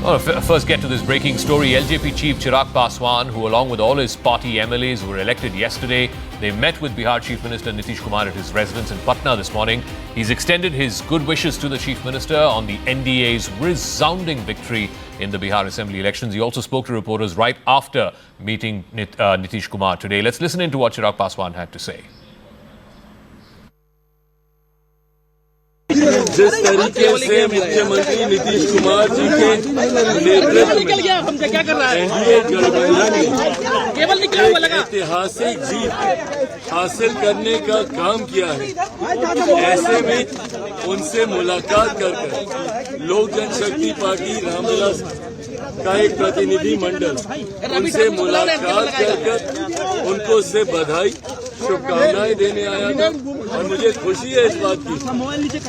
Well, first get to this breaking story. LJP chief Chirag Paswan, who along with all his party MLAs were elected yesterday, they met with Bihar Chief Minister Nitish Kumar at his residence in Patna this morning. He's extended his good wishes to the Chief Minister on the NDA's resounding victory in the Bihar Assembly elections. He also spoke to reporters right after meeting Nitish Kumar today. Let's listen in to what Chirag Paswan had to say. जिस तरीके से मुख्यमंत्री नीतीश कुमार जी के नेतृत्व में NDA गठबंधन ने ऐतिहासिक जीत हासिल करने का काम किया है, ऐसे में उनसे मुलाकात कर लोक जनशक्ति पार्टी रामविलास का एक प्रतिनिधि मंडल उनसे मुलाकात कर उनको से बधाई शुभकामनाएं देने आया था। और मुझे खुशी है इस बात की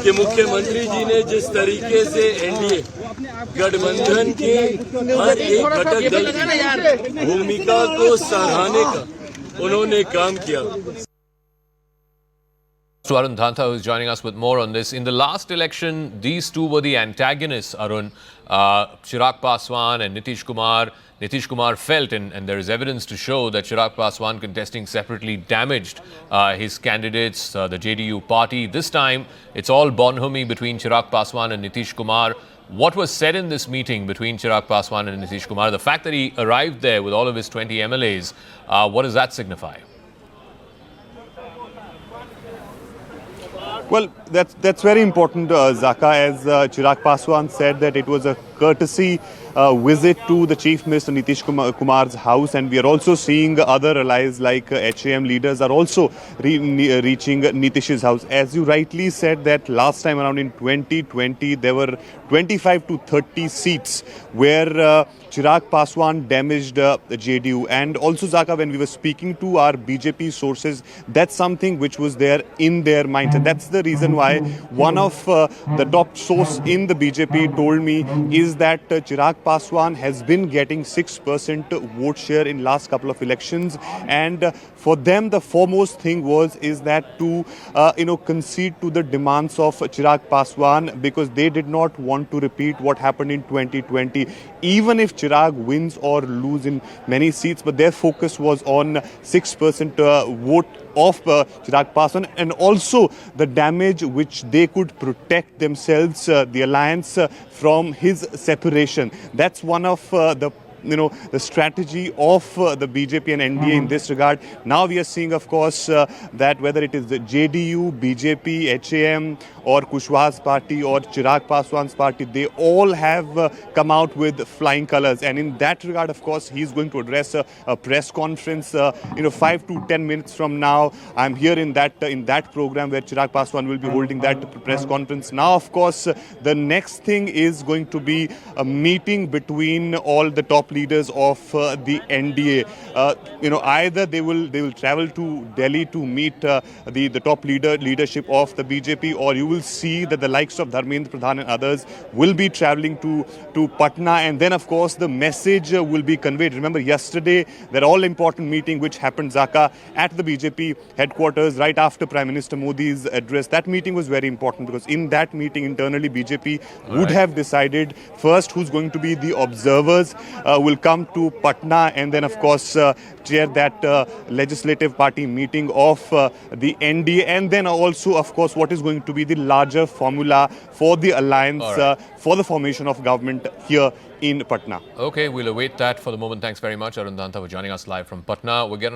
कि मुख्यमंत्री जी ने जिस तरीके से एनडीए गठबंधन के हर एक घटक दल की भूमिका को सराहने का उन्होंने काम किया। So Arun Dhanta, who is joining us with more on this. In the last election, these two were the antagonists, Arun. Chirag Paswan and Nitish Kumar. Nitish Kumar felt, and there is evidence to show that Chirag Paswan contesting separately damaged his candidates, the JDU party. This time, it's all bonhomie between Chirag Paswan and Nitish Kumar. What was said in this meeting between Chirag Paswan and Nitish Kumar? The fact that he arrived there with all of his 20 MLAs, what does that signify? Well, that's very important, Zaka, as Chirag Paswan said that it was a courtesy visit to the Chief Minister Nitish Kumar's house, and we are also seeing other allies like HAM leaders are also reaching Nitish's house. As you rightly said that last time around in 2020, there were 25 to 30 seats where Chirag Paswan damaged the JDU. And also, Zaka, when we were speaking to our BJP sources, that's something which was there in their minds. And that's the reason why one of the top source in the BJP told me is that Chirag Paswan has been getting 6% vote share in last couple of elections. And for them, the foremost thing is that to concede to the demands of Chirag Paswan, because they did not want to repeat what happened in 2020. Even if Chirag wins or lose in many seats, but their focus was on 6% vote of Chirag Paswan, and also the damage which they could protect themselves, the alliance, from his separation. That's one of the strategy of the BJP and NDA in this regard. Now we are seeing, of course, that whether it is the JDU, BJP, HAM or Kushwaha's party or Chirag Paswan's party, they all have come out with flying colors. And in that regard, of course, he's going to address a press conference, 5 to 10 minutes from now. I'm here in that program where Chirag Paswan will be holding that press conference. Now, of course, the next thing is going to be a meeting between all the top leaders of the NDA. Either they will travel to Delhi to meet the top leadership of the BJP, or you will see that the likes of Dharmendra Pradhan and others will be traveling to Patna, and then of course the message will be conveyed. Remember yesterday that all important meeting which happened, Zaka, at the BJP headquarters right after Prime Minister Modi's address. That meeting was very important because in that meeting internally BJP would have decided first who's going to be the observers will come to Patna, and then of course chair that legislative party meeting of the NDA, and then also of course what is going to be the larger formula for the alliance for the formation of government here in Patna. Okay, we'll await that for the moment. Thanks very much, Arun Dhanta, for joining us live from Patna. We'll get